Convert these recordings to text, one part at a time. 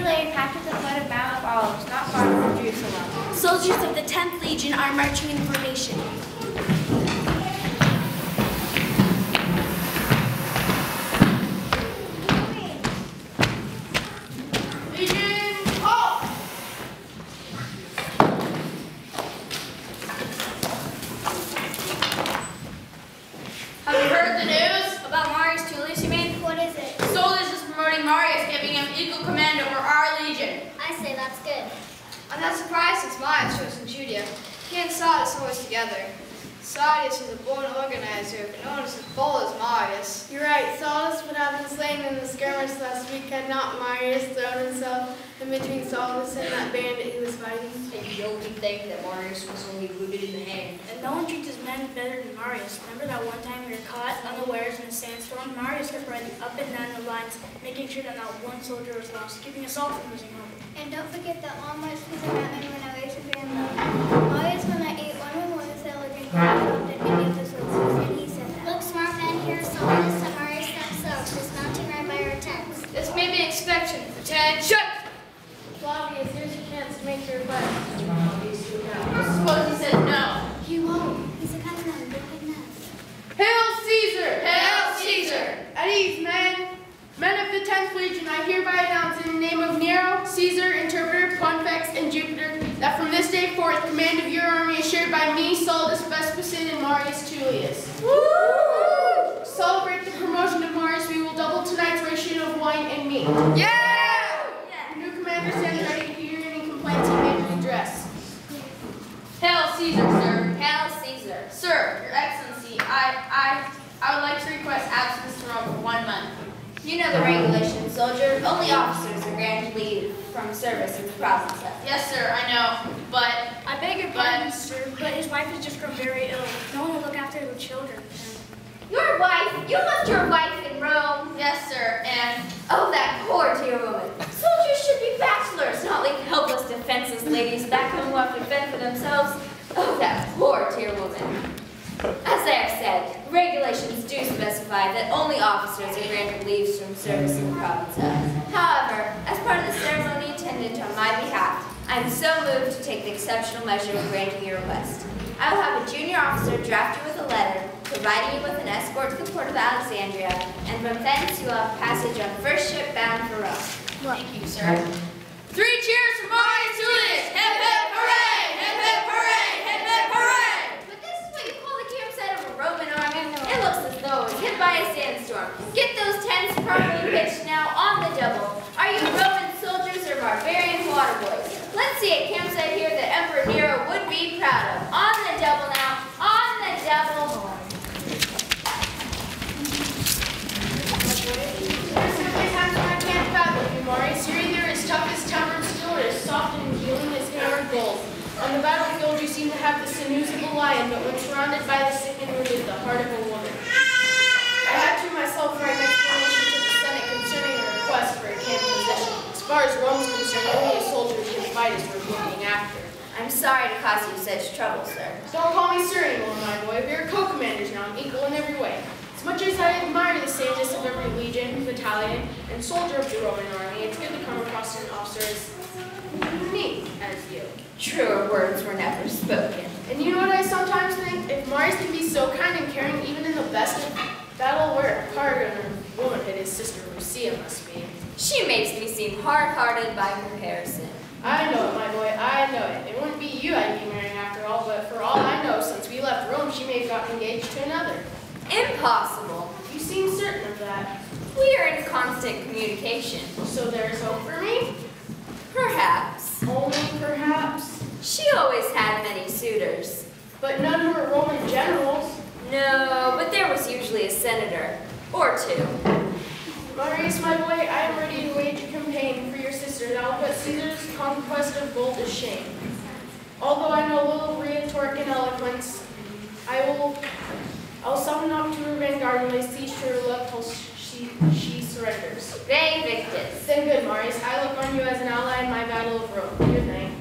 lay packed at the foot of Mount of Olives, not far from Jerusalem. Soldiers of the 10th Legion are marching in formation. I'm not surprised since Marius chose in Judea. He and Sardis were always together. Sardis was a born organizer, but no one was as bold as Marius. You're right. Saulus would have been slain in the skirmish last week had not Marius thrown himself in between Saulus and that bandit he was fighting. And you don't think that Marius was only wounded in the hand. And no one treats his men better than Marius. Remember that one time we were caught unawares in a sandstorm? Marius kept riding up and down the lines, making sure that not one soldier was lost, keeping us all from losing hope. And don't forget that long march through the mountain when I was a grandmother. Marius, when I ate one on one sailor drink, I dropped in any of the soldiers, and he said that. Look, smart man, here Soldiers and Marius themselves, dismounting right by our tents. This may be expectation. Attention! Flavius, here's your chance to make your request. Suppose he said no. He won't. He's a cousin of the big nuts. Hail Caesar! Hail Caesar! At ease, men! Men of the 10th Legion, I hereby announce in the name of Nero, Caesar, Interpreter, Pontifex, and Jupiter, that from this day forth, command of your army is shared by me, Solus, Vespasian, and Marius Tullius. Woo! To celebrate the promotion of Marius, we will double tonight's ration of wine and meat. Yeah! The new commander stands ready to hear any complaints he may redress. Hail Caesar, sir. Hail Caesar. Sir, your excellency, I would like to request absence to Rome for 1 month. You know the regulations, soldier. Only officers are granted leave from service in the province. Yes, sir, I know, but I beg your pardon, sir, but his wife has just grown very ill. No one will look after the children. Your wife? You left your wife in Rome. yes, sir, and Oh, that poor dear woman. Soldiers should be bachelors, not like helpless, defenseless ladies back home who have to fend for themselves. Oh, that poor dear woman. As I have said, regulations do specify that only officers are granted leaves from service in the province. However, as part of the ceremony attended on my behalf, I am so moved to take the exceptional measure of granting your request. I will have a junior officer draft you with a letter, providing you with an escort to the port of Alexandria, and from thence you will have passage on first ship bound for Rome. thank you, sir. 3 cheers for Marius Tullius! Hip hip hooray! Hip hip hooray! Hip hip hooray! But this is what you call the campsite of a Roman army. It looks as though it was hit by a sandstorm. Get those tents properly pitched now on the double. Are you Roman soldiers or barbarian water boys? Let's see a campsite here that Emperor Nero would be proud of. On the double now. On the double. There's simply times when I can't fathom you, Marius. You're either as tough as tempered steel or as soft and healing as hammered gold. On the battlefield, you seem to have the sinews of a lion, but when surrounded by the sick and wounded, the heart of a woman. I had to myself write an explanation to the Senate concerning a request for a camp position. As far as Rome's concerned, only a soldier can fight as we're looking after. I'm sorry to cause you such trouble, sir. Don't call me sir anymore, my boy. We are co-commanders now, and equal in every way. As much as I admire the sameness of every legion, battalion, and soldier of the Roman army, it's good to come across an officer as unique as you. Truer words were never spoken. And you know what I sometimes think? If Marius can be so kind and caring even in the best of battle, where hard on her womanhood his sister Lucia must be. She makes me seem hard-hearted by comparison. I know it, my boy, I know it. It wouldn't be you I'd be marrying after all, but for all I know, since we left Rome, she may have gotten engaged to another. Impossible. You seem certain of that. We are in constant communication. So there's hope for me? Perhaps. Only perhaps. She always had many suitors. But none who were Roman generals. No, but there was usually a senator. Or two. Marius, my boy, I am ready to wage a campaign for your sister that will put Caesar's conquest of gold to shame. Although I know little rhetoric and eloquence, I'll summon up to her vanguard and lay siege to her love till she surrenders. They victus. Then good, Marius. I look on you as an ally in my battle of Rome. Good night.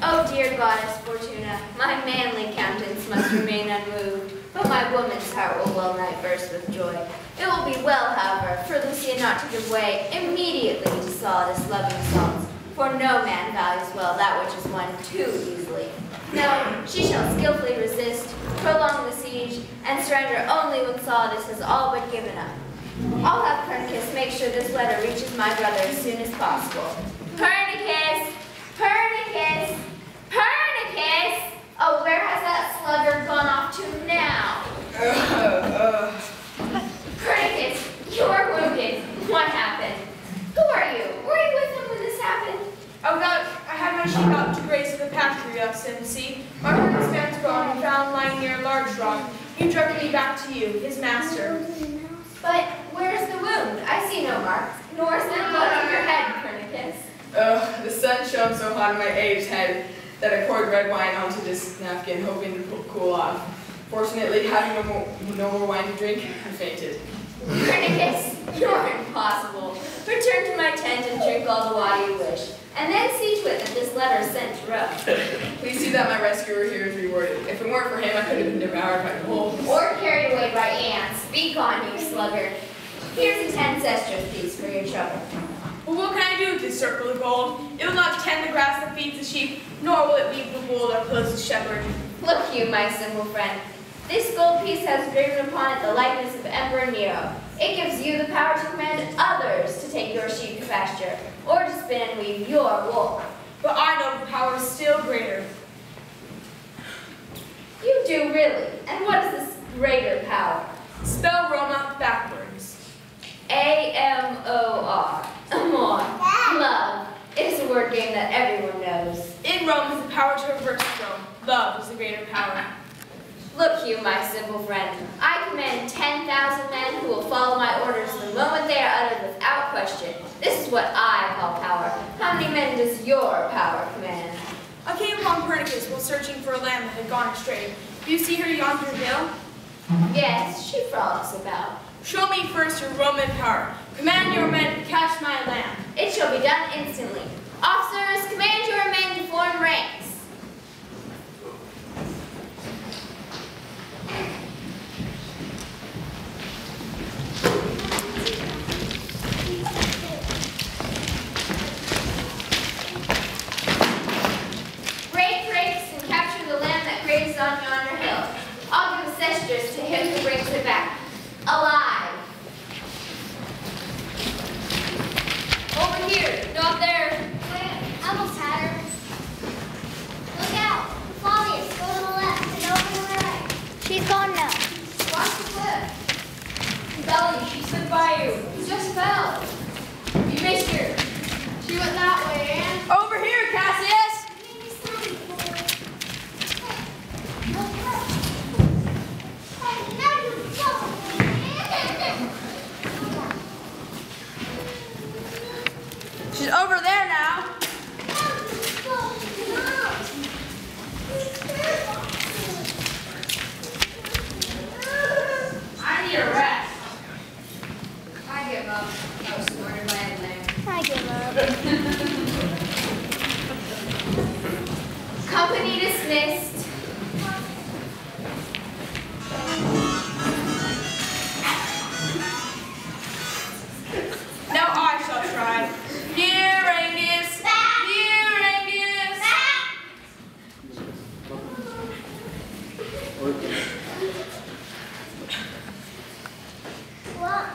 Oh, dear goddess Fortuna, my manly countenance must remain unmoved, but my woman's heart will well nigh burst with joy. It will be well, however, for Lucia not to give way immediately to Solidus' loving assaults, for no man values well that which is won too easily. No, she shall skillfully resist, prolong the siege, and surrender only when Solidus has all but given up. I'll have Pernicus make sure this letter reaches my brother as soon as possible. Pernicus! Pernicus! Pernicus! Oh, where has that sluggard gone off to now? Pernicus, you are wounded. What happened? Who are you? Were you with him when this happened? I had my sheep out to graze at the pasture, your excellency. My horse's man's gone and found lying near a large rock. He directed me back to you, his master. But where's the wound? I see no marks, nor is there blood on your head, Pernicus. The sun shone so hot on my aged head that I poured red wine onto this napkin, hoping to cool off. Fortunately, having no more wine to drink, I fainted. Pernicus, you're impossible. Return to my tent and drink all the water you wish, and then see to it that this letter is sent to Rome. Please see that my rescuer here is rewarded. If it weren't for him, I could have been devoured by wolves. Or carried away by ants. Be gone, you sluggard. Here's a 10 sesterce piece for your trouble. Well, what can I do with this circle of gold? It will not tend the grass that feeds the sheep, nor will it weave the wool that clothes the shepherd. Look you, my simple friend. This gold piece has graven upon it the likeness of Emperor Nero. It gives you the power to command others to take your sheep to pasture, or to spin and weave your wool. But I know the power is still greater. You do really. And what is this greater power? Spell Roma backwards. A-M-O-R. Amor. Love. It is a word game that everyone knows. In Rome is the power to reverse Rome. Love is the greater power. Look you, my simple friend. I command 10,000 men who will follow my orders the moment they are uttered without question. This is what I call power. How many men does your power command? I came upon Pernicus while searching for a lamb that had gone astray. Do you see her yonder hill? Yes, she frolics about. Show me first your Roman power. Command your men to catch my lamb. It shall be done instantly. Officers, command your men to form ranks. On yonder hill. I'll give a sesterce to him who brings it back alive. Over here, not there. I almost had her. Look out. Claudius, go to the left and over to the right. She's gone now. Watch the cliff. Belly, she stood by you. You just fell. You missed her. She went that way, and... Over here, Cassius! She's over there now. I need a rest. I give up. I was snorted by a lamb. I give up. Company dismissed. Now I shall try. Here, Angus. Here, Angus. What?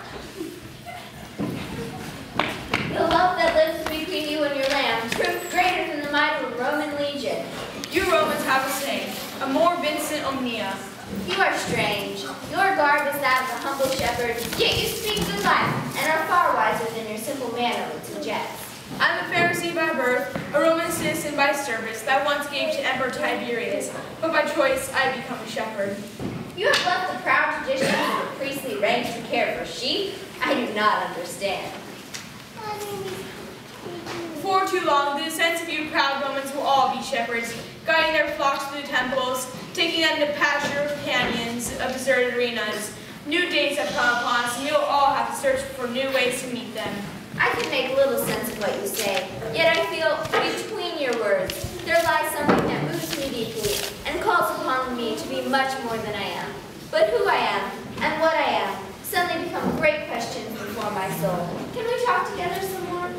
The love that lives between you and your lamb proved greater than the might of a Roman legion. You Romans have a saying, amor vincit omnia. You are strange. Your garb is that of a humble shepherd, yet you speak good Latin and are far wiser than your simple manner would suggest. I'm a Pharisee by birth, a Roman citizen by service that once gave to Emperor Tiberius, but by choice I become a shepherd. You have left the proud traditions of the priestly ranks to care for sheep? I do not understand. Before too long, the descendants of you proud Romans will all be shepherds, guiding their flocks to the temples, taking them to pasture canyons of deserted arenas. New days have come upon us, and you'll all have to search for new ways to meet them. I can make little sense of what you say, yet I feel between your words there lies something that moves me deeply and calls upon me to be much more than I am. But who I am and what I am suddenly become great questions before my soul. Can we talk together some more?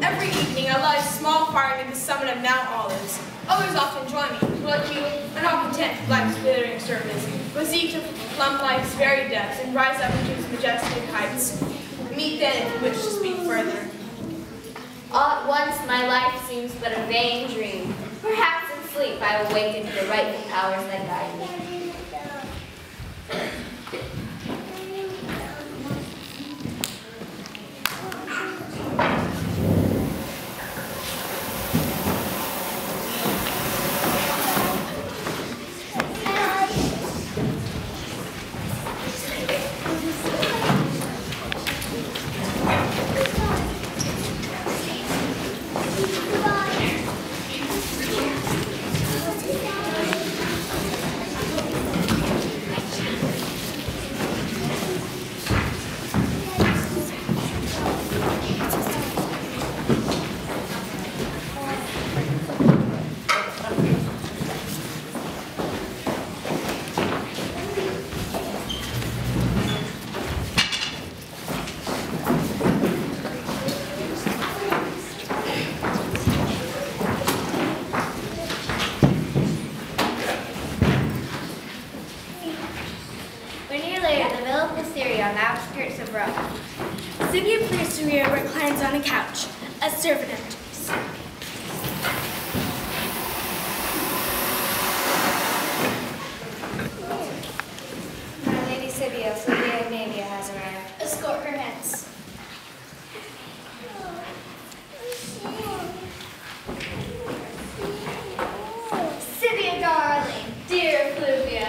Every evening I light a small fire near the summit of Mount Olives. Others often join me, who, like you, are not content with life's withering surface, but seek to plumb life's very depths and rise up into its majestic heights. Meet then if you wish to speak further. All at once my life seems but a vain dream. Perhaps in sleep I awaken to the rightful powers that guide me. Sylvia Placeria reclines on a couch. A servant enters. My Lady Sylvia Navia has arrived. Escort her hence. Sylvia, darling. Dear Fluvia.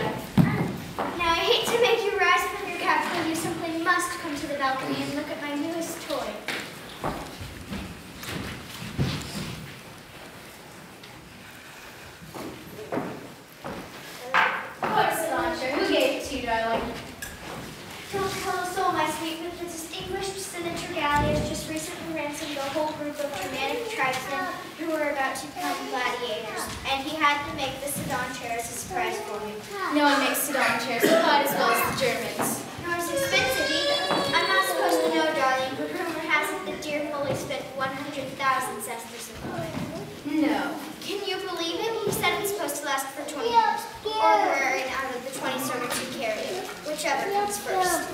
Now, I hate to make you rise from your couch, but you simply must come to the balcony and look at my newest toy. What is it, Ancha? Who gave it to you, darling? Don't tell a soul, my sweet, but the distinguished Senator Galley has just recently ransomed a whole group of Germanic tribesmen who were about to become gladiators, and he had to make the sedan chair as a surprise for me. No one makes sedan chairs quite as well as the Germans. Nor is it expensive either. I'm not supposed to know, darling, but rumor has it that dear Foley spent 100,000 sesterces on it. No. Can you believe it? He said it's supposed to last for 20 years, or her and out of the 20 servants who carry it, whichever comes first.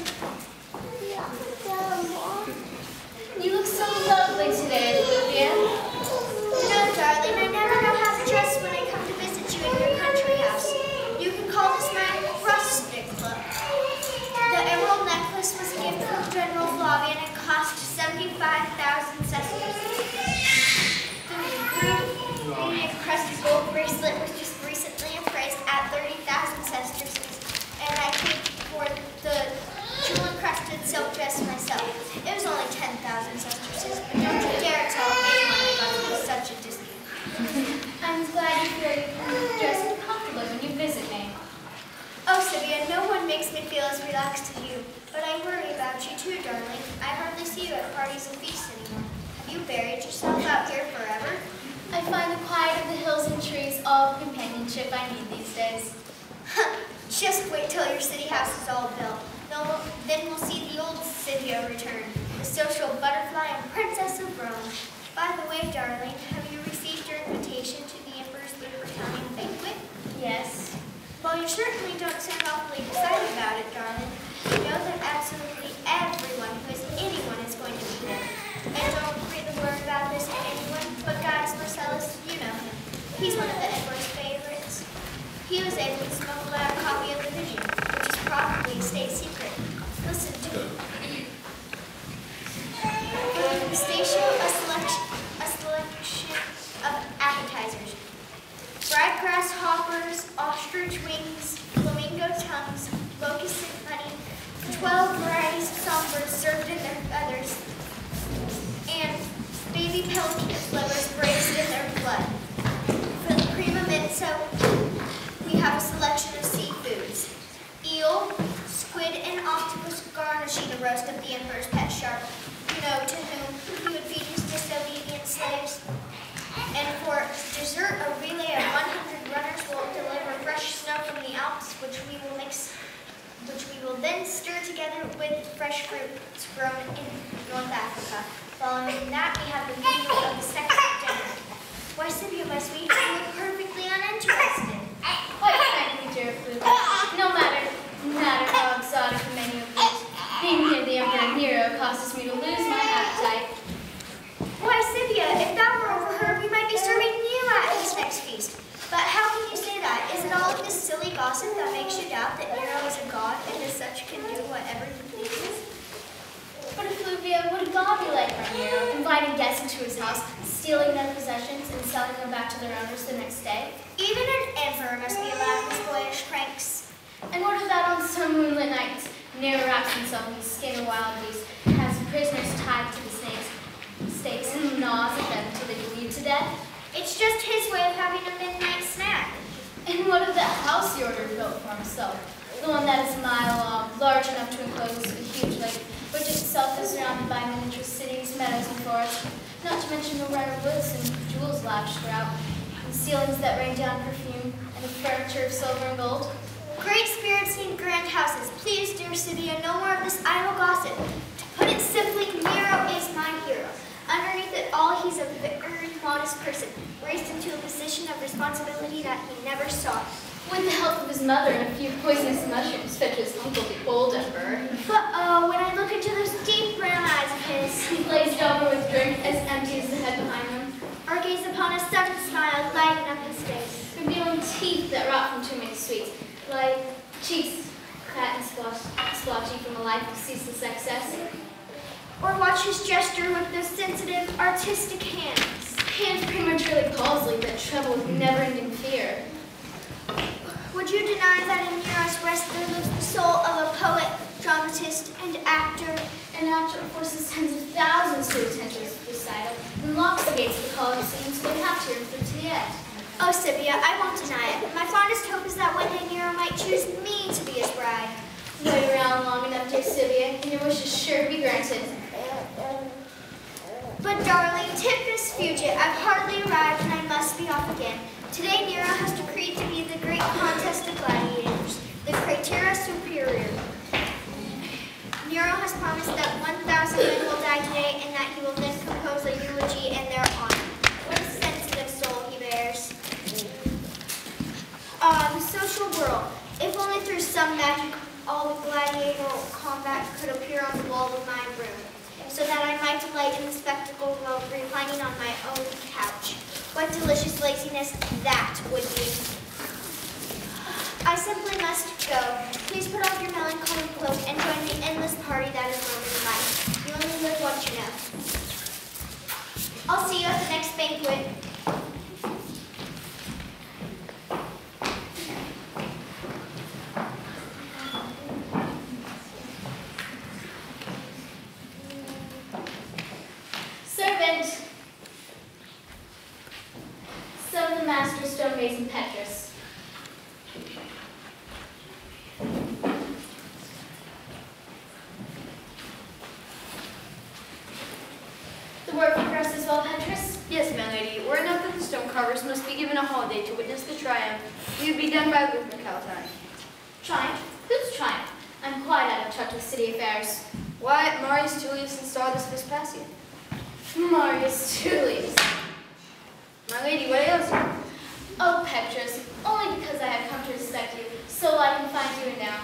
You look so lovely today, Fluvia. No, darling, I never know how to dress when I come to visit you in your country house. You can call this my rustic look. The emerald necklace was a gift from General Flavian and cost 75,000 sesterces. The encrusted gold bracelet was just recently appraised at 30,000 sesterces, and I paid for the jewel-encrusted silk dress myself. It was only 10,000 sesterces, but don't you dare tell anyone I got it with such a discount. I'm glad you feel you can dress comfortably when you visit me. Oh, Sylvia, no one makes me feel as relaxed as you, but I worry about you too, darling. I hardly see you at parties and feasts anymore. Have you buried yourself out here forever? I find the quiet of the hills and trees all the companionship I need these days. Just wait till your city house is all built. Then we'll see the old Sylvia return, the social butterfly and princess of Rome. By the way, darling, have you received your invitation to the Emperor's Libertalian banquet? Yes. Well, you certainly don't sound awfully excited about it, darling. You know that absolutely everyone who is anyone is going to be there. And don't breathe a word about this to anyone, but Gaius Marcellus, you know him. He's one of the Emperor's favorites. He was able to smuggle out a copy of the vision, which is probably a state secret. Listen to me. For the station, a selection of appetizers. Fried grasshoppers, ostrich wings, flamingo tongues, locust and honey, 12 varieties of songbirds served in their feathers, and baby pelican livers braised in their blood. For the prima mensa, we have a selection of seafoods. Eel, squid, and octopus garnishing the roast of the Emperor's pet shark, you know, to whom he would feed his disobedient slaves. And for dessert, a relay of 100 runners will deliver fresh snow from the Alps, which we will then stir together with fresh fruit. grown in North Africa. Following that, we have the meal of the second dinner. Why, Scipio, my sweet, you look perfectly uninterested. Quite frankly, dear Fluvia, no matter how exotic the menu appears, being near the Emperor Nero causes me to lose my appetite. Why, Scipio, if that were overheard, we might be serving you at his next feast. But how can you say that? Is it all of this silly gossip that makes you doubt that Nero is a god and as such can do whatever he pleases? But Fluvia, would a god be like our Nero, inviting guests into his house, stealing their possessions, and selling them back to their owners the next day? Even an emperor must be allowed his boyish pranks. And what if that on some moonlit night, Nero wraps himself in the skin of wild beasts, has prisoners tied to the stakes, and gnaws at them until they bleed to death? It's just his way of having a midnight snack. And what of that house he ordered built for himself? The one that is a mile long, large enough to enclose a huge lake, which itself is surrounded by miniature cities, meadows, and forests, not to mention the rare woods and jewels lavished throughout, and ceilings that rain down perfume, and a furniture of silver and gold. Great spirits need grand houses. Please, dear Scipio, no more of this idle gossip. To put it simply, Nero is my hero. Underneath it all, he's a very modest person, raised into a position of responsibility that he never saw. With the help of his mother and a few poisonous mushrooms fed to his uncle, the old emperor. But oh, when I look into those deep brown eyes of his, He glazed over with drink as empty as the head behind him, or gaze upon a sudden smile lighting up his face, revealing teeth that rot from too many sweets, like cheeks fat and splotchy from a life of ceaseless excess. or watch his gesture with those sensitive, artistic hands. Hands prematurely palsied that tremble with never-ending fear. Would you deny that in Nero's breast there lives the soul of a poet, dramatist, and actor? An actor forces tens of thousands to attend his recital and locks the gates of the Colosseum so they have to refer to the end. Oh, Scipio, I won't deny it. My fondest hope is that one day Nero might choose me to be his bride. Wait around long enough, dear Scipio, and your wish is sure to be granted. But darling, Tempest Fugit, I've hardly arrived and I must be off again. Today Nero has decreed to be the great contest of gladiators, the Cratera Superior. Nero has promised that 1,000 men will die today and that he will then compose a eulogy in their honor. What a sensitive soul he bears. The social world. If only through some magic all the gladiatorial combat could appear on the wall of my room, so that I might delight in the spectacle while reclining on my own couch. What delicious laziness that would be. I simply must go. Please put off your melancholy cloak and join the endless party that is Roman life. You only live once, you know. I'll see you at the next banquet. Servant! Summon the master stonemason Petrus. The work progresses well, Petrus? Yes, my lady. Were it not that the stone carvers must be given a holiday to witness the triumph, it would be done by Luke McAlpine. Triumph? Whose triumph? I'm quite out of touch with city affairs. Why, Marius Tullius installed as Vespasian. Marius Tullius. My lady, what ails you? Oh, Petrus, only because I have come to respect you, so I can find you now.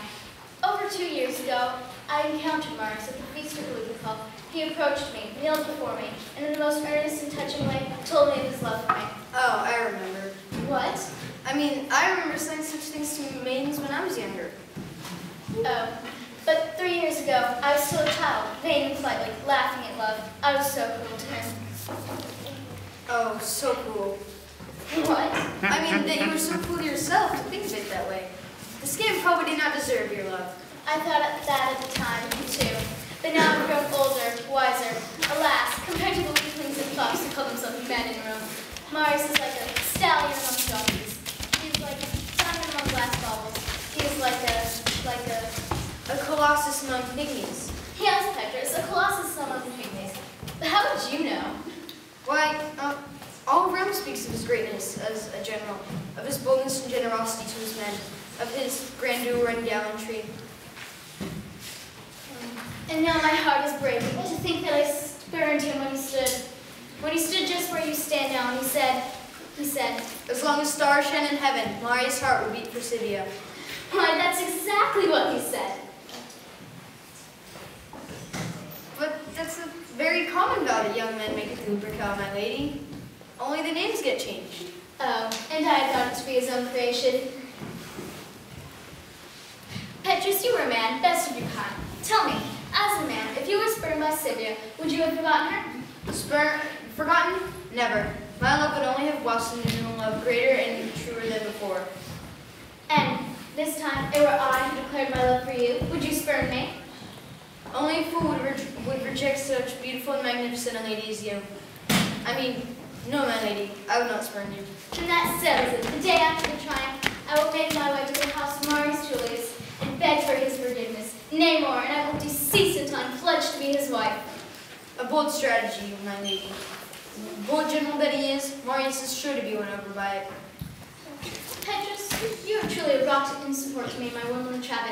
Over 2 years ago, I encountered Marius at the feast of Lupercal. He approached me, kneeled before me, and in the most earnest and touching way, told me of his love for me. Oh, I remember. What? I remember saying such things to maidens when I was younger. Oh, but 3 years ago, I was still a child, vain and slightly, laughing at love. I was so cruel to him. Oh, so cool. What? That you were so cool to yourself to think of it that way. The scamp probably did not deserve your love. I thought that at the time, too. But now I'm grown older, wiser. Alas, compared to the weaklings and pups who call themselves men in Rome, Marius is like a stallion among donkeys. He's like a diamond among glass baubles. He's like A colossus among pygmies. Yes, Petrus, a colossus among pygmies. But how would you know? Why, all Rome speaks of his greatness as a general, of his boldness and generosity to his men, of his grandeur and gallantry. And now my heart is breaking to think that I spurned him when he stood just where you stand now, and he said, As long as stars shine in heaven, Marius' heart will beat for Scythia. why, that's exactly what he said. But that's a very common vow that young men make at the Lupercal, my lady. Only the names get changed. Oh, and I had thought it to be his own creation. Petrus, you were a man, best of your kind. Tell me, as a man, if you were spurned by Scythia, would you have forgotten her? Forgotten? Never. My love would only have blossomed into a love greater and truer than before. And this time, it were I who declared my love for you. Would you spurn me? Only a fool would reject such beautiful and magnificent a lady as you. I mean, no, my lady, I would not spurn you. And that settles it. The day after the triumph, I will make my way to the house of Marius Tullius and beg for his forgiveness. Nay more, and I will decease in time, pledged to be his wife. A bold strategy, my lady. Bold general that he is, Marius is sure to be won over by it. Petrus, you are truly a rock in support to me, my womanly Travis.